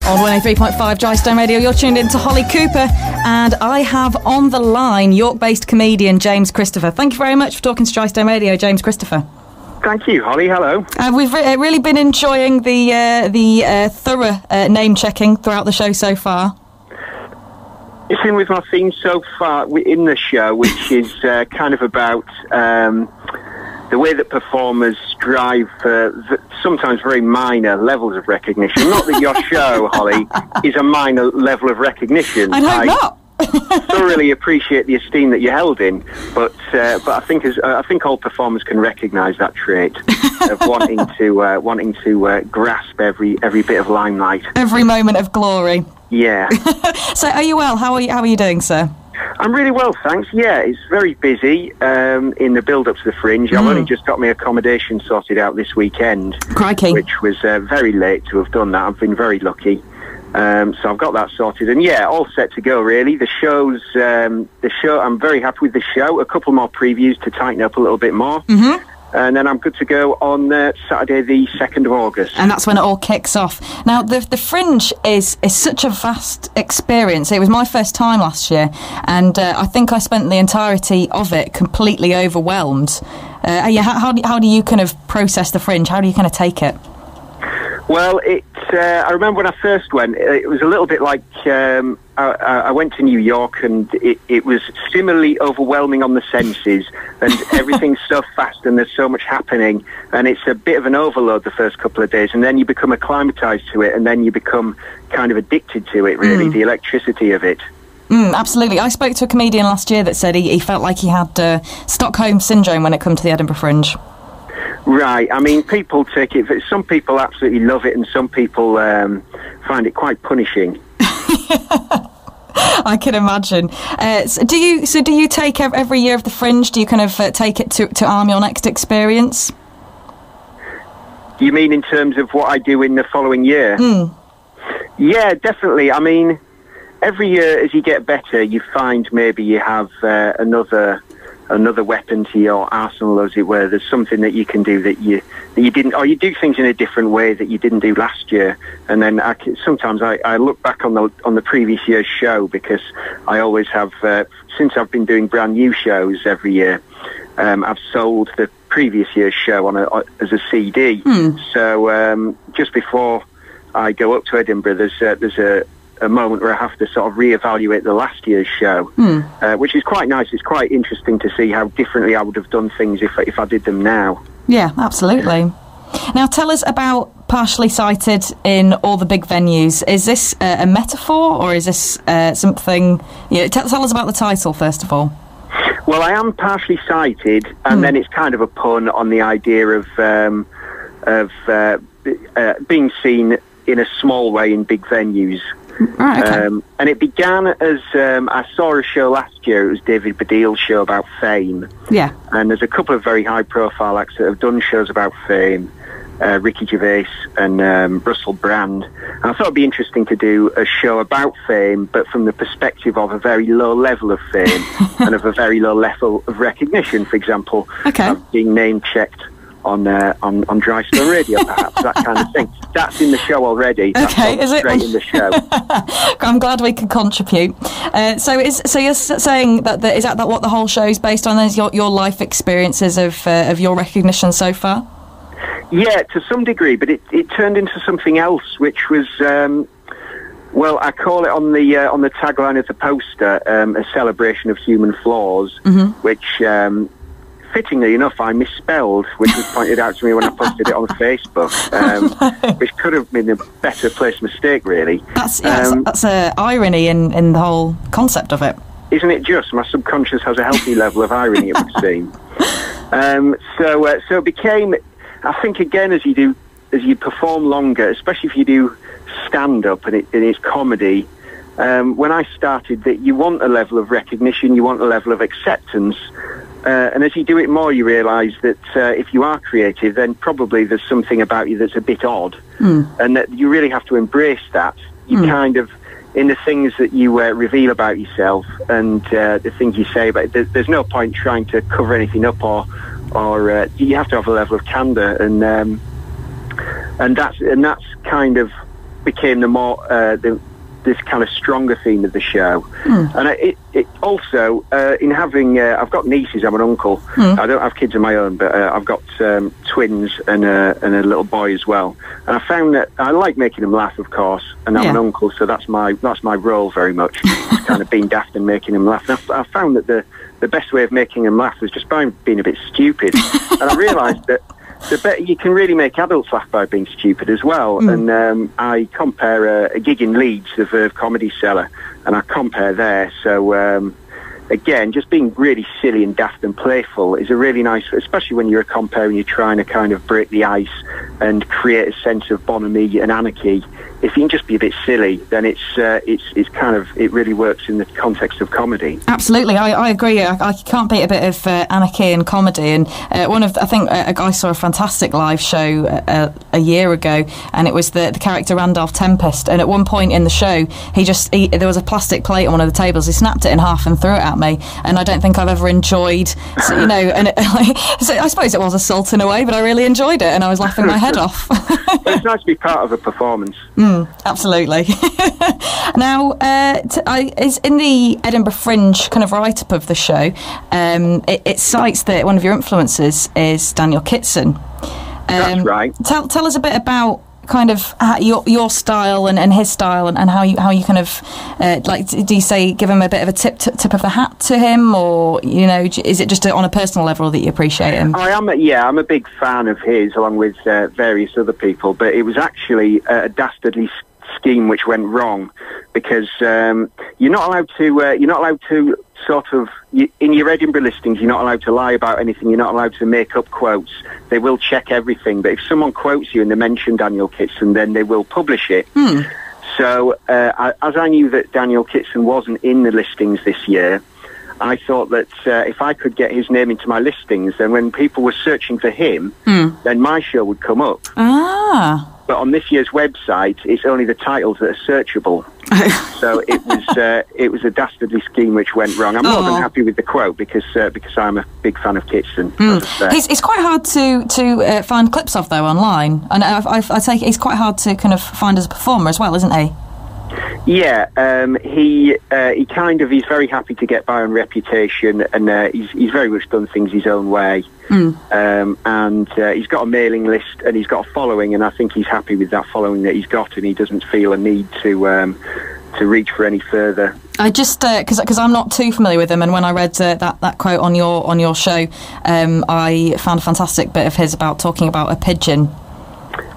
On 103.5 Drystone Radio, you're tuned in to Hollie Cooper, and I have on the line York-based comedian James Christopher. Thank you very much for talking to Drystone Radio, James Christopher. Thank you, Holly. Hello. We've really been enjoying the thorough name-checking throughout the show so far. It's in with my theme so far in the show, which is kind of about the way that performers strive for sometimes very minor levels of recognition. Not that your show, Holly, is a minor level of recognition. I'd hope not. Thoroughly appreciate the esteem that you're held in, but I think all performers can recognise that trait of wanting to grasp every bit of limelight, every moment of glory. Yeah. So, are you well? How are you doing, sir? I'm really well, thanks. Yeah, it's very busy in the build-up to the Fringe. I've only just got my accommodation sorted out this weekend. Crikey. Which was very late to have done that. I've been very lucky. So I've got that sorted. And yeah, all set to go, really. The show, I'm very happy with the show. A couple more previews to tighten up a little bit more. Mm-hmm. And then I'm good to go on Saturday the 2nd of August. And that's when it all kicks off. Now, the Fringe is such a vast experience. It was my first time last year, and I think I spent the entirety of it completely overwhelmed. How do you kind of process the Fringe? How do you kind of take it? Well, I remember when I first went, it was a little bit like I went to New York, and it was similarly overwhelming on the senses, and everything's so fast and there's so much happening, and it's a bit of an overload the first couple of days, and then you become acclimatised to it, and then you become kind of addicted to it, really, the electricity of it. Absolutely. I spoke to a comedian last year that said he felt like he had Stockholm Syndrome when it comes to the Edinburgh Fringe. Right. I mean, people take it. Some people absolutely love it, and some people find it quite punishing. I can imagine. Do you take every year of the Fringe? Do you kind of take it to arm your next experience? You mean in terms of what I do in the following year? Yeah, definitely. I mean, every year as you get better, you find maybe you have another weapon to your arsenal, as it were. There's something that you can do that you didn't, or you do things in a different way that you didn't do last year. And then sometimes I look back on the previous year's show, because I always have, since I've been doing brand new shows every year, I've sold the previous year's show as a CD. So just before I go up to Edinburgh, there's a moment where I have to sort of reevaluate the last year's show, which is quite nice. It's quite interesting to see how differently I would have done things if I did them now. Yeah, absolutely. Now, tell us about Partially Sighted in all the big venues. Is this a metaphor, or is this something... tell us about the title, first of all. Well, I am partially sighted, and then it's kind of a pun on the idea of being seen in a small way in big venues. Right, okay. And it began as I saw a show last year. It was David Baddiel's show about fame. Yeah. And there's a couple of very high-profile acts that have done shows about fame, Ricky Gervais and Russell Brand. And I thought it'd be interesting to do a show about fame, but from the perspective of a very low level of fame and of a very low level of recognition. For example, being name-checked on Drystone Radio, perhaps, that kind of thing. That's in the show already. Okay, is it? Straight in the show. I'm glad we can contribute. So you're saying that is that what the whole show is based on? Is your life experiences of your recognition so far? Yeah, to some degree, but it turned into something else, which was well, I call it on the tagline of the poster, a celebration of human flaws, which. Fittingly enough, I misspelled, which was pointed out to me when I posted it on Facebook, which could have been a better placed mistake, really. That's irony in the whole concept of it. Isn't it just? My subconscious has a healthy level of irony, it would seem. So it became, I think, again, as you perform longer, especially if you do stand-up and it's comedy, when I started, that you want a level of recognition, you want a level of acceptance. And as you do it more, you realise that if you are creative, then probably there's something about you that's a bit odd, and that you really have to embrace that. You kind of, in the things that you reveal about yourself and the things you say about it, there's no point trying to cover anything up, or you have to have a level of candour, and that's kind of became this kind of stronger theme of the show. And it also, in having, I've got nieces, I'm an uncle. I don't have kids of my own, but I've got twins and a little boy as well. And I found that I like making them laugh, of course, and I'm an uncle, so that's my role very much, kind of being daft and making them laugh. And I found that the best way of making them laugh was just by being a bit stupid. And I realised that you can really make adults laugh by being stupid as well. And I compare a gig in Leeds, the Verve Comedy Cellar, and I compare there. So again, just being really silly and daft and playful is a really nice, especially when you're a compere and you're trying to kind of break the ice and create a sense of bonhomie and anarchy. If you can just be a bit silly, then it's kind of, it really works in the context of comedy. Absolutely, I agree. I can't beat a bit of anarchy and comedy. And I think I saw a fantastic live show a year ago, and it was the character Randolph Tempest. And at one point in the show, there was a plastic plate on one of the tables. He snapped it in half and threw it at me. And I don't think I've ever enjoyed, so I suppose it was assault in a way, but I really enjoyed it, and I was laughing my head off. It's nice to be part of a performance. Absolutely. Now, is in the Edinburgh Fringe kind of write-up of the show, it cites that one of your influences is Daniel Kitson. That's right. Tell us a bit about kind of your style and his style, and how you kind of do you say give him a bit of a tip of the hat to him, or is it just on a personal level that you appreciate him? I'm a big fan of his, along with various other people, but it was actually a dastardly scheme which went wrong, because you're not allowed to sort of, in your Edinburgh listings, you're not allowed to lie about anything. You're not allowed to make up quotes. They will check everything. But if someone quotes you and they mention Daniel Kitson, then they will publish it. So as I knew that Daniel Kitson wasn't in the listings this year, I thought that if I could get his name into my listings, then when people were searching for him, then my show would come up. But on this year's website, it's only the titles that are searchable. So it was a dastardly scheme which went wrong. I'm more than happy with the quote, because I'm a big fan of Kitson. He's quite hard to find clips of, though, online. And I take it he's quite hard to kind of find as a performer as well, isn't he? Yeah, he's very happy to get by on reputation, and he's very much done things his own way. And he's got a mailing list, and he's got a following, and I think he's happy with that following that he's got, and he doesn't feel a need to reach for any further. I just because I'm not too familiar with him, and when I read that quote on your show, I found a fantastic bit of his about talking about a pigeon.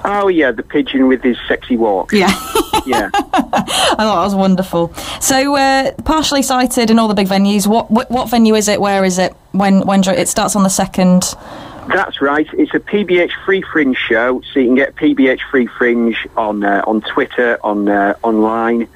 Oh yeah, the pigeon with his sexy walk. Yeah. Yeah. I thought that was wonderful. So, partially cited in all the big venues. What venue is it? Where is it? When it starts on the 2nd? That's right. It's a PBH Free Fringe show, so you can get PBH Free Fringe on Twitter, online,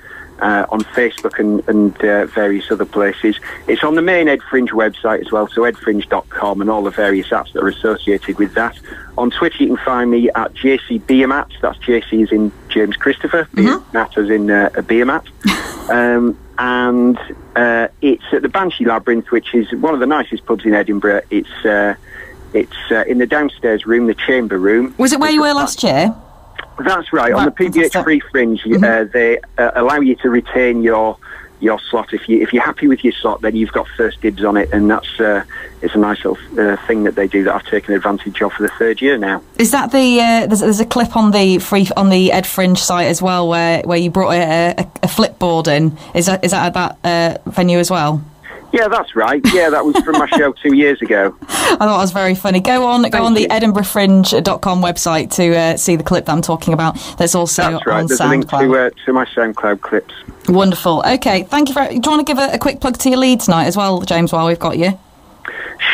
on Facebook and various other places. It's on the main Ed Fringe website as well, so edfringe.com and all the various apps that are associated with that. On Twitter, you can find me at JC Beermat. That's JC as in James Christopher, Beermat as in a beer mat. And it's at the Banshee Labyrinth, which is one of the nicest pubs in Edinburgh. It's in the downstairs room, the chamber room. Was it where you were last year? That's right. On the PBH Free Fringe, they allow you to retain your slot. If you're happy with your slot, then you've got first dibs on it, and that's it's a nice little thing that they do that I've taken advantage of for the 3rd year now. Is that there's a clip on the Ed Fringe site as well where you brought a flipboard in? Is that at that venue as well? Yeah, that's right. Yeah, that was from my show 2 years ago. I thought it was very funny. Go on the EdinburghFringe.com website to see the clip that I'm talking about. There's also that's right. On There's SoundCloud. a link to my SoundCloud clips. Wonderful. Okay, thank you. Do you want to give a quick plug to your Leeds night as well, James, while we've got you?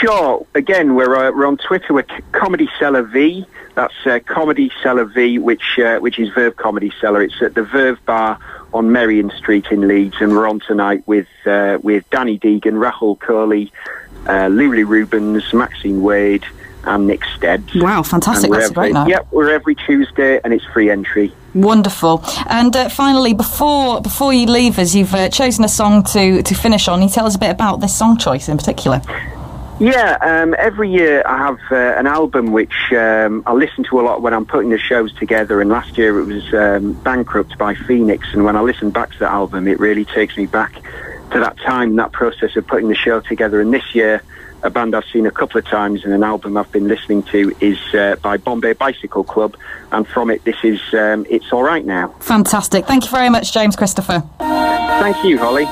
Sure. Again, we're on Twitter. We're Comedy Cellar V. That's Comedy Cellar V, which is Verve Comedy Cellar. It's at the Verve Bar on Merrion Street in Leeds, and we're on tonight with Danny Deegan, Rahul Kohli, Lulu Rubens, Maxine Wade, and Nick Stebbs. Wow, fantastic! That's a great night. Yep, we're every Tuesday, and it's free entry. Wonderful. And finally, before you leave us, you've chosen a song to finish on. Can you tell us a bit about this song choice in particular? Yeah, every year I have an album which I listen to a lot when I'm putting the shows together, and last year it was Bankrupt by Phoenix, and when I listen back to that album it really takes me back to that time, that process of putting the show together. And this year a band I've seen a couple of times and an album I've been listening to is by Bombay Bicycle Club, and from it this is It's Alright Now. Fantastic. Thank you very much, James Christopher. Thank you, Holly.